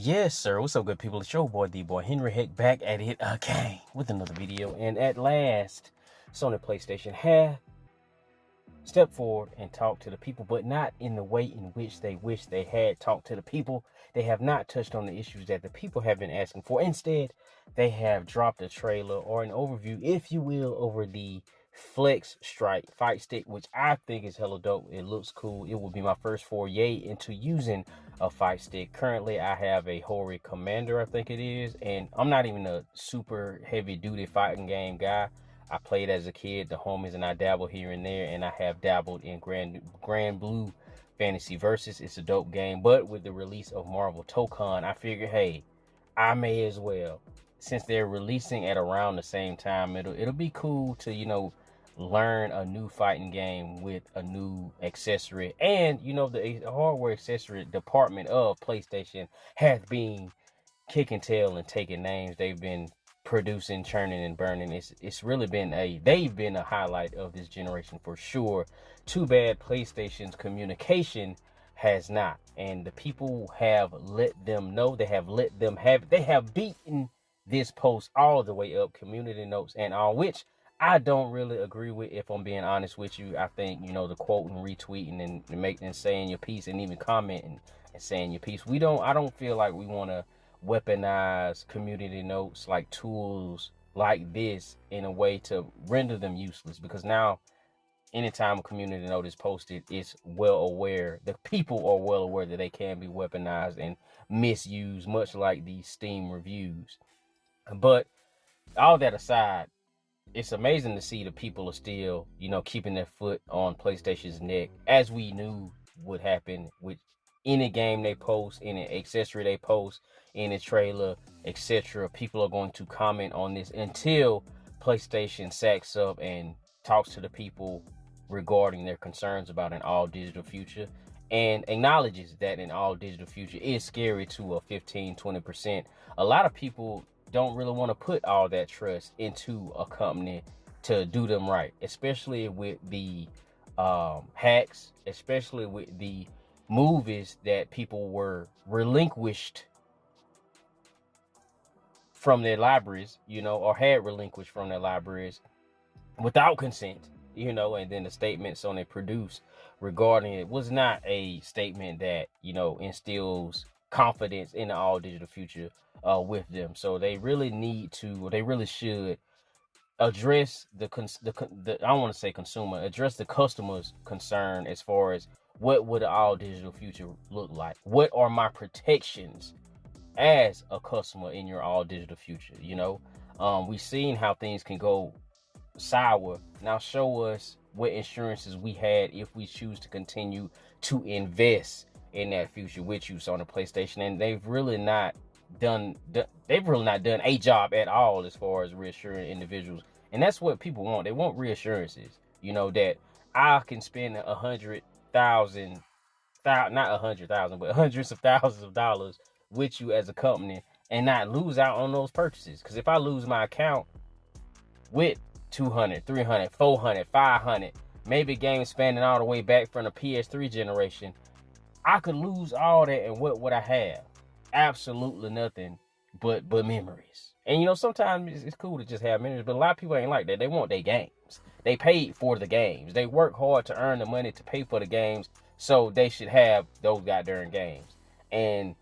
Yes, sir. What's up, good people? It's your boy, D-Boy Henry Heck, back at it again with another video. And at last, Sony PlayStation have stepped forward and talked to the people, but not in the way in which they wish they had talked to the people. They have not touched on the issues that the people have been asking for. Instead, they have dropped a trailer or an overview, if you will, over the Flexstrike fight stick, which I think is hella dope. It looks cool. It will be my first foray into using a fight stick. Currently, I have a Hori Commander, I think it is, and I'm not even a super heavy duty fighting game guy. I played as a kid, the homies, and I dabble here and there, and I have dabbled in Grand Blue Fantasy Versus. It's a dope game, but with the release of Marvel Tokon, I figured, hey, I may as well, since they're releasing at around the same time. It'll be cool to, you know, learn a new fighting game with a new accessory. And you know, the hardware accessory department of PlayStation has been kicking tail and taking names. They've been producing, churning, and burning. It's really been they've been a highlight of this generation for sure. Too bad PlayStation's communication has not, and the people have let them know. They have let them have. They have beaten this post all the way up, community notes and all, which I don't really agree with, if I'm being honest with you. I think, you know, the quote and retweeting and saying your piece, and even commenting and saying your piece. I don't feel like we want to weaponize community notes like tools like this in a way to render them useless, because now anytime a community note is posted, it's well aware, the people are well aware that they can be weaponized and misused, much like these Steam reviews. But all that aside, it's amazing to see the people are still, you know, keeping their foot on PlayStation's neck, as we knew would happen with any game they post, any accessory they post, any trailer, etc. People are going to comment on this until PlayStation sacks up and talks to the people regarding their concerns about an all-digital future, and acknowledges that an all-digital future is scary to a 15-20%. A lot of people don't really want to put all that trust into a company to do them right, especially with the hacks, especially with the movies that people were relinquished from their libraries, you know, or had relinquished from their libraries without consent, you know. And then the statements on it produced regarding it was not a statement that, you know, instills confidence in the all digital future with them. So they really need to, they really should address the I don't want to say consumer, address the customer's concern as far as what would an all digital future look like? What are my protections as a customer in your all digital future? You know, we've seen how things can go sour. Now show us what insurances we had if we choose to continue to invest in that future with you on the PlayStation. And they've really not done a job at all as far as reassuring individuals. And that's what people want. They want reassurances, you know, that I can spend not 100,000, but hundreds of thousands of dollars with you as a company and not lose out on those purchases. Because if I lose my account with 200, 300, 400, 500, maybe games spanning all the way back from the PS3 generation, I could lose all that, and what would I have? Absolutely nothing but memories. And you know, sometimes it's cool to just have memories, but a lot of people ain't like that. They want their games. They paid for the games. They work hard to earn the money to pay for the games, so they should have those goddamn games. And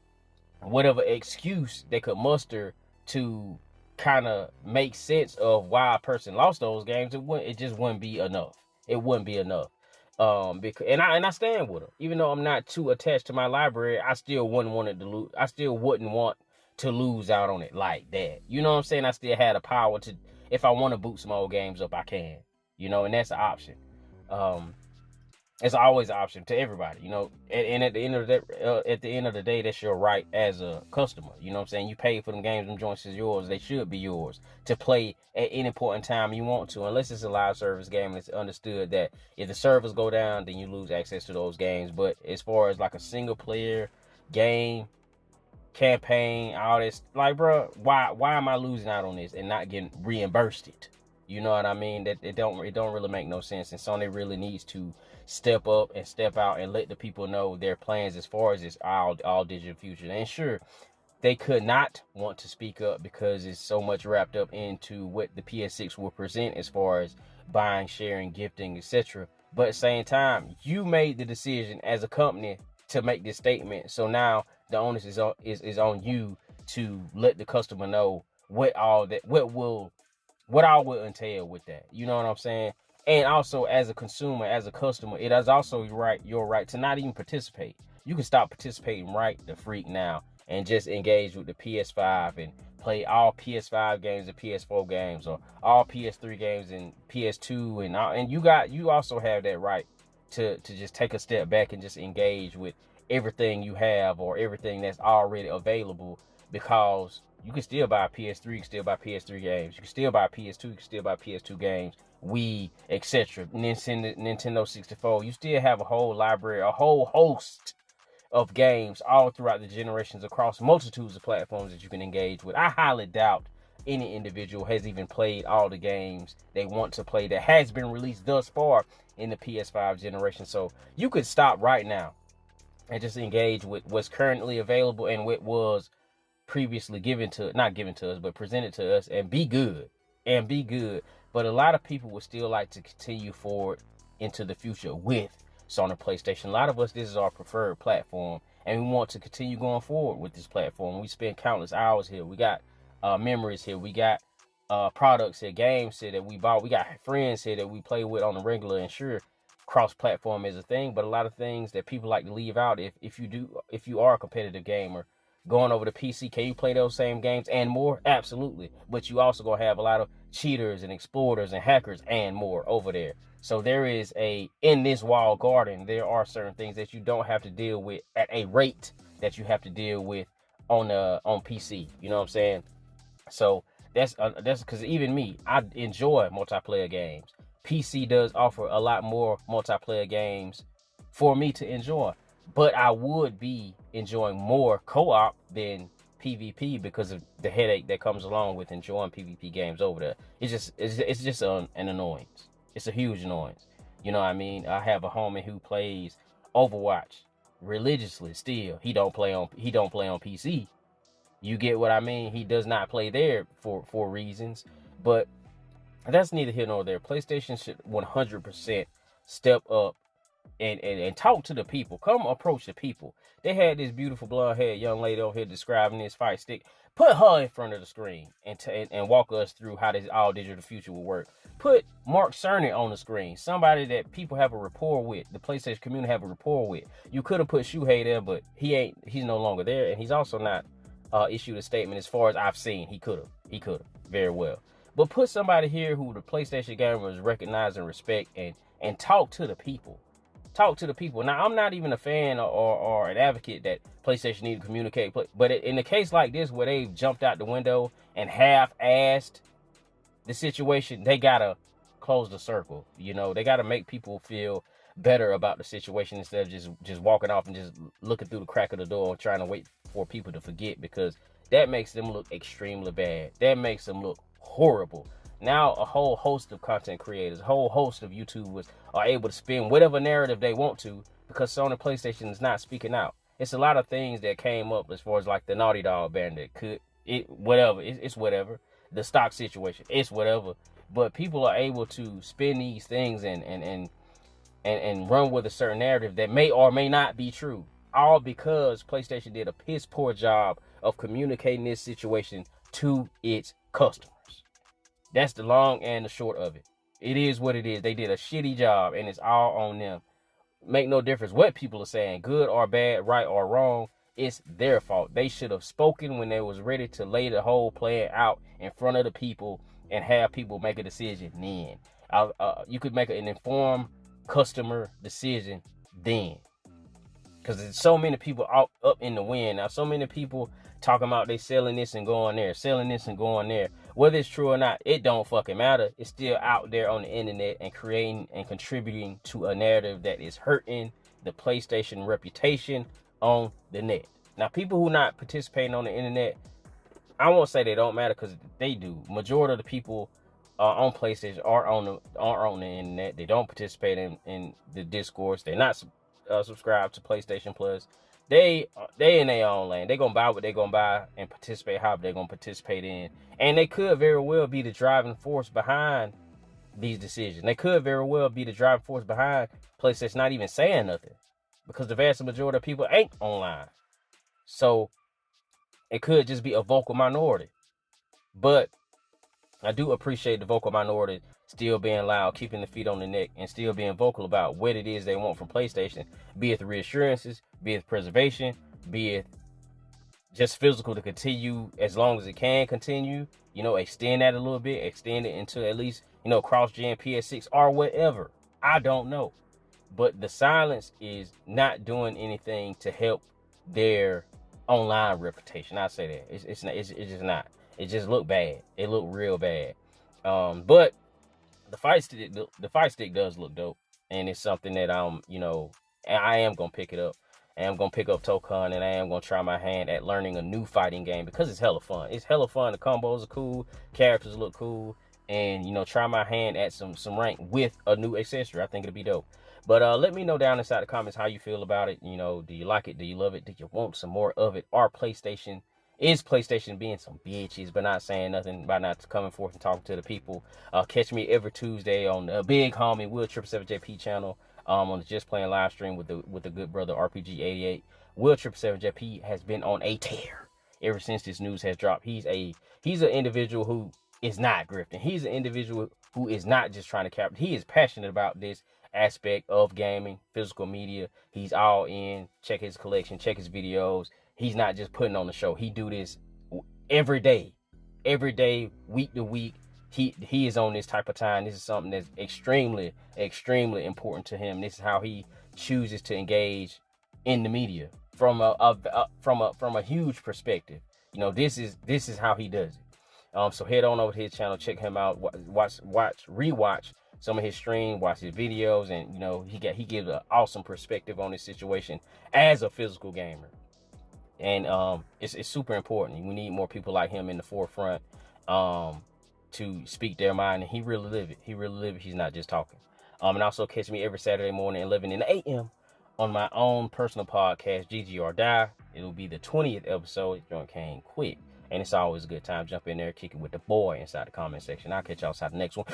whatever excuse they could muster to kind of make sense of why a person lost those games, it just wouldn't be enough. It wouldn't be enough. Because I stand with them. Even though I'm not too attached to my library, I still wouldn't want it to lose. I still wouldn't want to lose out on it like that. You know what I'm saying? I still had the power to, if I want to boot some old games up, I can. You know, and that's an option. It's always an option to everybody, you know. And at the end of the day, that's your right as a customer. You know what I'm saying? You pay for them games, them joints is yours. They should be yours to play at any point in time you want to, unless it's a live service game and it's understood that if the servers go down, then you lose access to those games. But as far as like a single player game, campaign, all this, like, bro, why am I losing out on this and not getting reimbursed it? You know what I mean? That it don't really make no sense. And Sony really needs to step up and step out and let the people know their plans as far as this all digital future. And sure, they could not want to speak up because it's so much wrapped up into what the PS6 will present as far as buying, sharing, gifting, etc. But at the same time, you made the decision as a company to make this statement. So now the onus is on you to let the customer know what all will entail with that. You know what I'm saying? And also, as a consumer, as a customer, it is also your right to not even participate. You can stop participating right the freak now and just engage with the PS5 and play all PS5 games and PS4 games, or all PS3 games and PS2, and you also have that right to just take a step back and just engage with everything you have or everything that's already available, because you can still buy PS3, you can still buy PS3 games, you can still buy PS2, you can still buy PS2 games, Wii, etc. Nintendo 64. You still have a whole library, a whole host of games all throughout the generations across multitudes of platforms that you can engage with. I highly doubt any individual has even played all the games they want to play that has been released thus far in the PS5 generation. So you could stop right now and just engage with what's currently available and what was previously not given to us, but presented to us, and be good. But a lot of people would still like to continue forward into the future with Sony PlayStation. A lot of us, this is our preferred platform, and we want to continue going forward with this platform. We spend countless hours here. We got memories here. We got products here, games here that we bought. We got friends here that we play with on the regular. And sure, cross-platform is a thing, but a lot of things that people like to leave out. If you are a competitive gamer, going over to PC, can you play those same games and more? Absolutely. But you also gonna have a lot of cheaters and exploiters and hackers and more over there. So there is in this walled garden, there are certain things that you don't have to deal with at a rate that you have to deal with on PC. You know what I'm saying? So that's because even me, I enjoy multiplayer games. PC does offer a lot more multiplayer games for me to enjoy, but I would be enjoying more co-op than PvP because of the headache that comes along with enjoying PvP games over there. It's just an annoyance. It's a huge annoyance. You know what I mean? I have a homie who plays Overwatch religiously still. He don't play on PC. You get what I mean? He does not play there for reasons, but that's neither here nor there. PlayStation should 100% step up and talk to the people. Come approach the people. They had this beautiful blonde-haired young lady over here describing this fight stick. Put her in front of the screen and walk us through how this all digital future will work. Put Mark Cerny on the screen, somebody that people have a rapport with, the PlayStation community have a rapport with. You could have put Shuhei there, but he's no longer there, and he's also not issued a statement as far as I've seen. He could have very well. But put somebody here who the PlayStation gamers recognize and respect and talk to the people. Talk to the people. Now, I'm not even a fan or an advocate that PlayStation need to communicate. But in a case like this where they've jumped out the window and half-assed the situation, they got to close the circle. You know, they got to make people feel better about the situation instead of just walking off and just looking through the crack of the door and trying to wait for people to forget, because that makes them look extremely bad. That makes them look horrible. Now a whole host of content creators, a whole host of YouTubers are able to spin whatever narrative they want to because Sony PlayStation is not speaking out. It's a lot of things that came up as far as like the Naughty Dog ban that it's whatever. The stock situation, it's whatever. But people are able to spin these things and run with a certain narrative that may or may not be true. All because PlayStation did a piss poor job of communicating this situation to its customers. That's the long and the short of it. It is what it is. They did a shitty job, and it's all on them. Make no difference what people are saying, good or bad, right or wrong. It's their fault. They should have spoken when they was ready to lay the whole plan out in front of the people and have people make a decision then. You could make an informed customer decision then. Because there's so many people up in the wind. Now, so many people talking about they selling this and going there, selling this and going there. Whether it's true or not, it don't fucking matter. It's still out there on the internet and creating and contributing to a narrative that is hurting the PlayStation reputation on the net. Now, people who not participating on the internet, I won't say they don't matter, because they do. Majority of the people on PlayStation are on the internet. They don't participate in the discourse. They're not subscribed to PlayStation Plus. They in their own lane. They gonna buy what they gonna buy and participate how they gonna participate in. And they could very well be the driving force behind these decisions. They could very well be the driving force behind PlayStation not even saying nothing, because the vast majority of people ain't online. So it could just be a vocal minority. But I do appreciate the vocal minority still being loud, keeping the feet on the neck, and still being vocal about what it is they want from PlayStation, be it the reassurances, be it preservation, be it just physical to continue as long as it can continue, extend that a little bit, extend it into at least, cross-gen PS6 or whatever. I don't know. But the silence is not doing anything to help their online reputation. I say that. It's just not. It just looked bad. It looked real bad. But the fight stick does look dope, and it's something that I am gonna pick it up. And I'm gonna pick up Tokon, and I am gonna try my hand at learning a new fighting game, because it's hella fun. It's hella fun. The combos are cool, characters look cool, and try my hand at some rank with a new accessory. I think it'll be dope. But let me know down inside the comments how you feel about it. Do you like it? Do you love it? Do you want some more of it? Is PlayStation being some bitches but not saying nothing, by not coming forth and talking to the people? Catch me every Tuesday on the big homie Will 777JP channel, on the Just Playing live stream with the good brother RPG88. Will 777JP has been on a tear ever since this news has dropped. He's an individual who is not grifting. He's an individual who is not just trying to capture. He is passionate about this aspect of gaming, physical media. He's all in. Check his collection, check his videos. He's not just putting on the show. He do this every day, week to week. He is on this type of time. This is something that's extremely, extremely important to him. This is how he chooses to engage in the media from a huge perspective. This is how he does it. So head on over to his channel, check him out, rewatch some of his stream, watch his videos, and he gives an awesome perspective on this situation as a physical gamer. And it's super important. We need more people like him in the forefront to speak their mind, and he really live it. He's not just talking. And also catch me every Saturday morning at 11 a.m. on my own personal podcast, GG or Die. It'll be the 20th episode. Joint came quick, and it's always a good time. Jump in there, kick it with the boy inside the comment section. I'll catch y'all inside the next one.